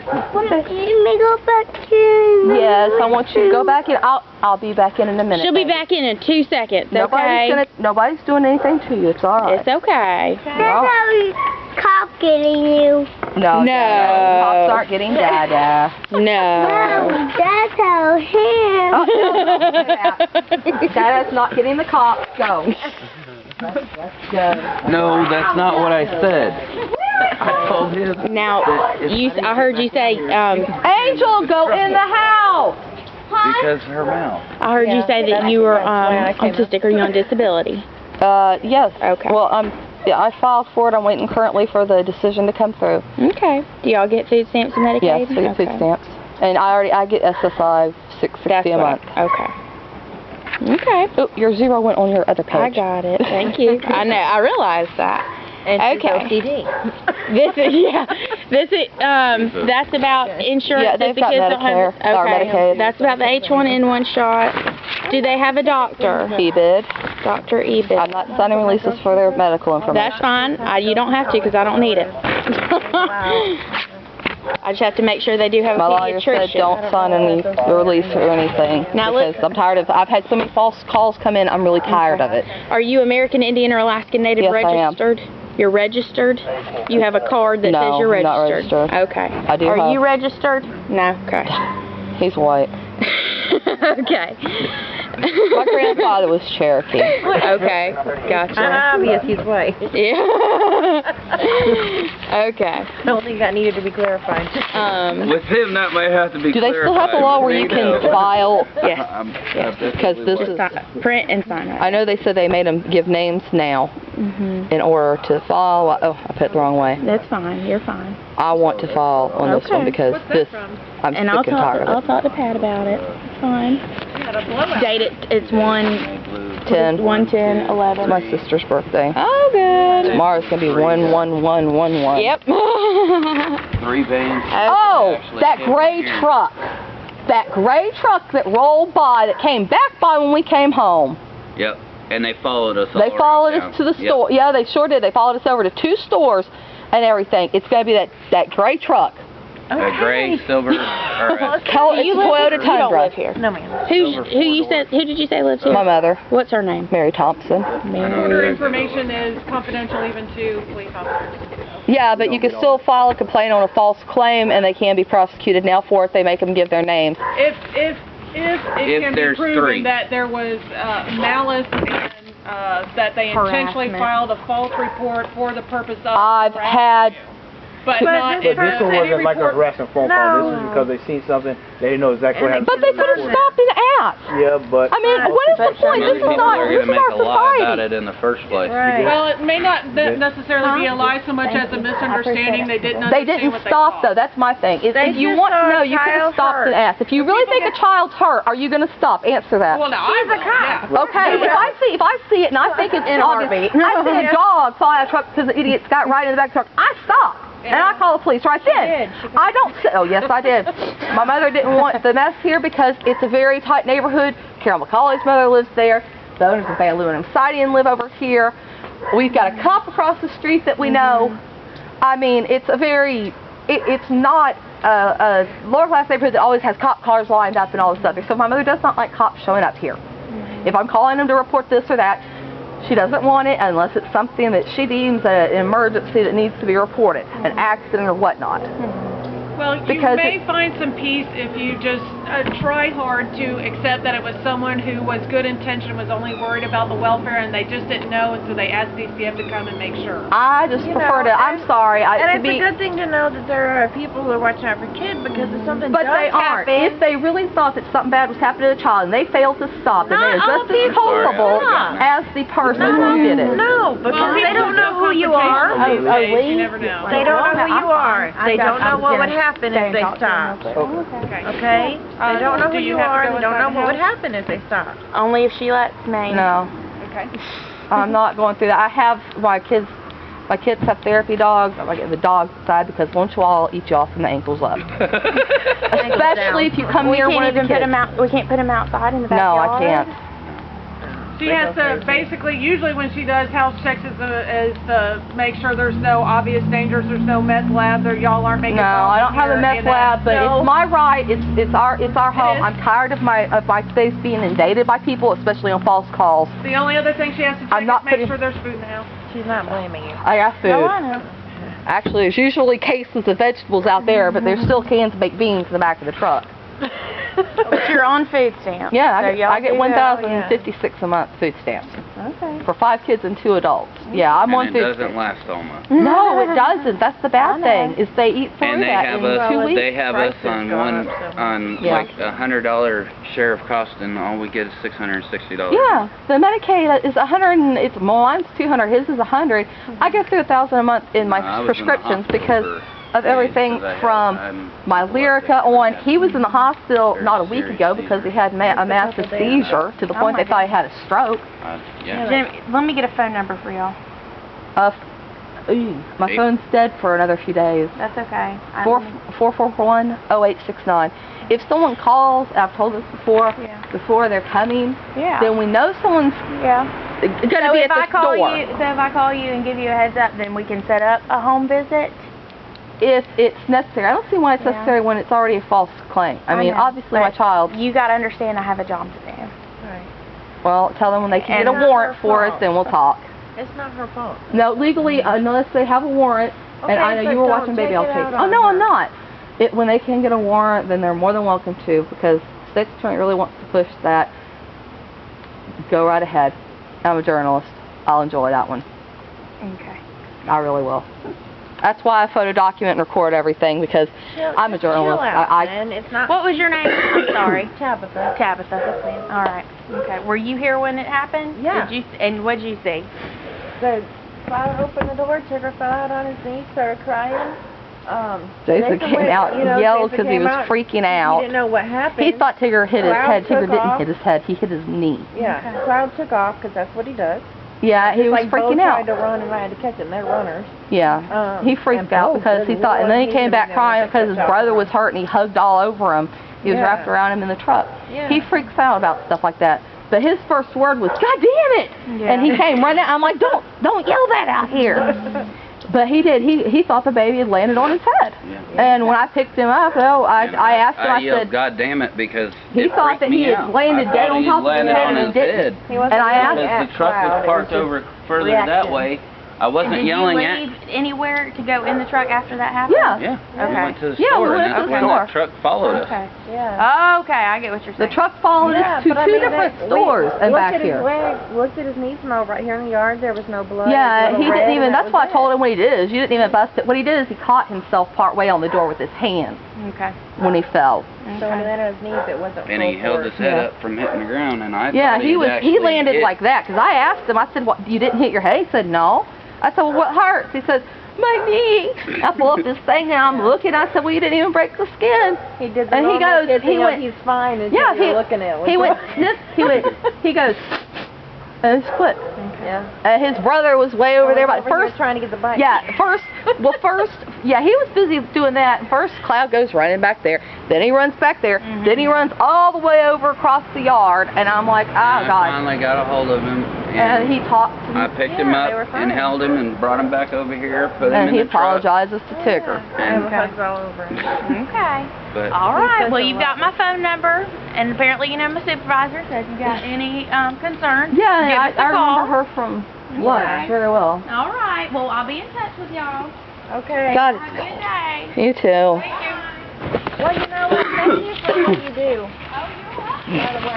Let me go back in. Yes, I want you to go back in. I'll be back in a minute. She'll be back in 2 seconds, okay? Nobody's doing anything to you. It's all right. It's okay. That's how cop getting you. No. Cops aren't getting Dada. No. That's how him. No. Dada's not getting the cops. Go. No, that's not what I said. I told him. Now, I heard you say, Angel, go in the house. Because her mouth. I heard you say that you were autistic. Are you on disability? Yes. Okay. Well, I filed for it. I'm waiting currently for the decision to come through. Okay. Do y'all get food stamps and Medicaid? Yes, we get food stamps. And I get SSI $6.60 a month. Okay. Okay. Oh, your zero went on your other page. I got it. Thank you. I know. I realized that. And okay. That's about insurance. Yeah, they've got Medicare. Okay. Medicaid. That's about the H1N1 shot. Do they have a doctor? EBID. Dr. EBID. I'm not signing releases for their medical information. That's fine. You don't have to because I don't need it. I just have to make sure they do have a pediatrician. My lawyer said don't sign any release or anything now because I'm tired of. I've had so many false calls come in. I'm really tired of it. Are you American Indian or Alaskan Native registered? I am. You're registered? You have a card that says you're registered? No, I'm not registered. Okay. I do. Are you registered? No. Okay. He's white. Okay. My grandfather was Cherokee. Okay. Gotcha. Obvious, he's white. Yeah. Okay. I don't think that needed to be clarified. With him, that might have to be. Do they still have the law where you can file? Yes. Because this is print and sign it. I know they said they made them give names now in order to file. Oh, I put it the wrong way. That's fine. You're fine. I want to file on this one because I'm sick and tired of it. I'll talk to Pat about it. It's fine. Date it. It's 1/10/11. My sister's birthday. Oh, good. Tomorrow's gonna be 1/1/1/1/1. Yep. 3 veins. Oh, that gray truck. That gray truck that rolled by, that came back by when we came home. Yep. And they followed us. They followed us to the store. Yep. Yeah, they sure did. They followed us over to 2 stores and everything. It's gonna be that gray truck. A gray, silver, or a It's Toyota Tundra. You don't live here. No, ma'am. Who did you say lives here? My mother. What's her name? Mary Thompson. Order information is confidential even to police officers. Yeah, but you can still file a complaint on a false claim, and they can be prosecuted now for it. They make them give their names. If it can be proven 3. that there was malice and that they intentionally filed a false report for the purpose of I've had. but not But this one wasn't like a harassment phone call. This is because they seen something. They didn't know exactly what happened. But they could have stopped an app. Yeah, but I mean, what is the point? This is People not. are This going to is make our a lie about society. it in the first place. Right. Well, it may not necessarily be a lie so much as a misunderstanding. They didn't understand They didn't what stop they though. That's my thing. If you just want to saw know, a you could have child stopped and hurt. asked. If you really think a child's hurt, are you going to stop? Answer that. Well, now I will. Okay, if I see it and I think it's obvious, I see a dog fall out of a truck because the idiot's got right in the back of the truck, I stop. And I call the police right then. I don't say, oh yes I did. My mother didn't want the mess here because it's a very tight neighborhood. Carol McCauley's mother lives there. The owners of Van Leeuwen and Sidian live over here. We've got a cop across the street that we know. I mean, it's a very, it's not a lower class neighborhood that always has cop cars lined up and all this stuff. So my mother does not like cops showing up here. If I'm calling them to report this or that, she doesn't want it unless it's something that she deems an emergency that needs to be reported, an accident or whatnot. Well, you may find some peace if you just try hard to accept that it was someone who was good intention, was only worried about the welfare, and they just didn't know, and so they asked DCF to come and make sure. I just prefer to, I'm sorry. And it's a good thing to know that there are people who are watching out for kids because if something does happen. If they really thought that something bad was happening to a child and they failed to stop, then they are just as culpable as the person who did it. No, because they don't know who you are. You never know. They don't know who you are. They don't know what would happen if they stopped. Okay? They don't know who you are. They don't know what would happen if they stopped. Only if she lets me. No. Okay. I'm not going through that. I have my kids have therapy dogs. I get the dog side because won't you all eat you off from the ankles up. Especially if you come near one of the kids. We can't put them outside in the backyard. No, I can't. She has to basically, usually when she does house checks, is to make sure there's no obvious dangers, there's no meth lab, or y'all aren't making. No, I don't have a meth lab, but it's my right. It's our home. I'm tired of my space being invaded by people, especially on false calls. The only other thing she has to check is make sure there's food in the house. She's not blaming you. I got food. No, I know. Actually, there's usually cases of vegetables out there, but there's still cans of baked beans in the back of the truck. But you're on food stamps. Yeah, So I get y'all do that, 1,056 a month food stamps Okay. for 5 kids and 2 adults. Yeah, I'm on And it food doesn't stamps. last all month. No, it doesn't. That's the I bad know. thing, is they eat through And they that have in 2 weeks. they have us prices on go one up, so- on Yeah. like $100 share of cost, and all we get is $660. Yeah, the Medicaid is 100, and it's mine's 200. His is 100. I go through 1,000 a month in my I was in the prescriptions hospital because for of everything days 'cause I from had my blood Lyrica thick and on. had He was in the hospital very not a week serious ago because he had a massive seizure to the point they thought he had a stroke. yeah. Jim, let me get a phone number for y'all. My Eight. phone's dead for another few days. That's okay. 441-0869. If someone calls, I've told this before, Yeah. before they're coming, Yeah. then we know someone's Yeah. going to So be if at I this call door. you, so if I call you and give you a heads up, then we can set up a home visit. If it's necessary. I don't see why it's Yeah. necessary when it's already a false claim. I mean, know, obviously my but child, You got to understand, I have a job to do. well, tell them when they can And get a not warrant her for us, fault. then we'll talk. It's not her fault. No, legally, unless they have a warrant, and I know but you were don't watching Baby take I'll it take. out Oh, on no, her. I'm not. When they can get a warrant, then they're more than welcome to, because State's Attorney really wants to push that. Go right ahead. I'm a journalist. I'll enjoy that one. Okay. I really will. That's why I photo document and record everything, because I'm a journalist. And it's not. What was your name? I'm sorry. Tabitha. Tabitha. That's me. All right. Okay. Were you here when it happened? Yeah. Did you? And what did you see? The father opened the door, Tigger fell out on his knees, started crying. Jason came out and yelled because he was Jason freaking He out. didn't know what happened. He thought Tigger hit his Cloud head. Tigger took didn't off. hit his head. He hit his knee. Yeah, Okay. Cloud took off because that's what he does. Yeah, he was Like Bo freaking tried out. to run and I had to catch him. They're runners. Yeah, he freaked and out Bo because he did. thought, and then he He came didn't back know crying what because his the brother shot was hurt and he hugged all over him. He was Yeah. wrapped around him in the truck. Yeah. He freaks out about stuff like that. But his first word was, "God damn it!" Yeah. And he came running out. I'm like, don't yell that out here. But he did. He thought the baby had landed on his head. Yeah. And when I picked him up, I asked him, I yelled, said, "God damn it!" Because he it thought freaked that me he had out. landed I dead thought on he top of his landed head on and he his didn't. head. He wasn't And I asked, looking Because at the truck Cloud, was it parked just over further reaction. that way. I wasn't Did you yelling leave at. anywhere to go in the truck after that happened? Yeah. Yeah. Okay. We went to the Yeah, we store, went and to that's the when store. that truck followed us. Okay. Yeah. Okay, I get what you're The saying. truck followed Yeah, us to but I two mean, different we stores and looked back at his here. leg, looked at his knee from over right here in the yard. There was no blood. Yeah, It was he red, didn't even, and that that's why I was told it. him what he did is you didn't even bust it. What he did is he caught himself part way on the door with his hand Okay. when he fell. So when he landed on his knees, it wasn't And he full held force. his head Yeah. up from hitting the ground, and I Yeah, thought he actually landed hit. like that because I asked him, I said, "What, you didn't hit your head?" He said, "No." I said, "Well, what hurts?" He said, "My knee." I pull up this thing and I'm looking. I said, "Well, you didn't even break the skin." He did the And he normal goes, kid he thing of went- he's fine until Yeah, you're looking at it. he went sniff. He goes, and his foot. Yeah. And his brother was way over there. But Over here first, trying to get the bike. yeah, first, yeah, he was busy doing that. First, Cloud goes running back there. Then he runs back there. Then he runs all the way over across the yard. And I'm like, oh, And I God. finally got a hold of him, And he talked to I me. picked him Yeah, up they were and fine. held him and brought him back over here, put him And in he the truck. apologizes to Tigger. And Okay. hugs all over him. Okay. But All He right. says Well, a you've lot. got my phone number, and apparently you know my supervisor. So if you got any concerns, Yeah, give I us a call. remember her from lunch Okay. very well. All right. Well, I'll be in touch with y'all. Okay. God, Have a good day. you too. Thank you. Well, you know what? Thank you for what you do. Oh, you're welcome. By the way.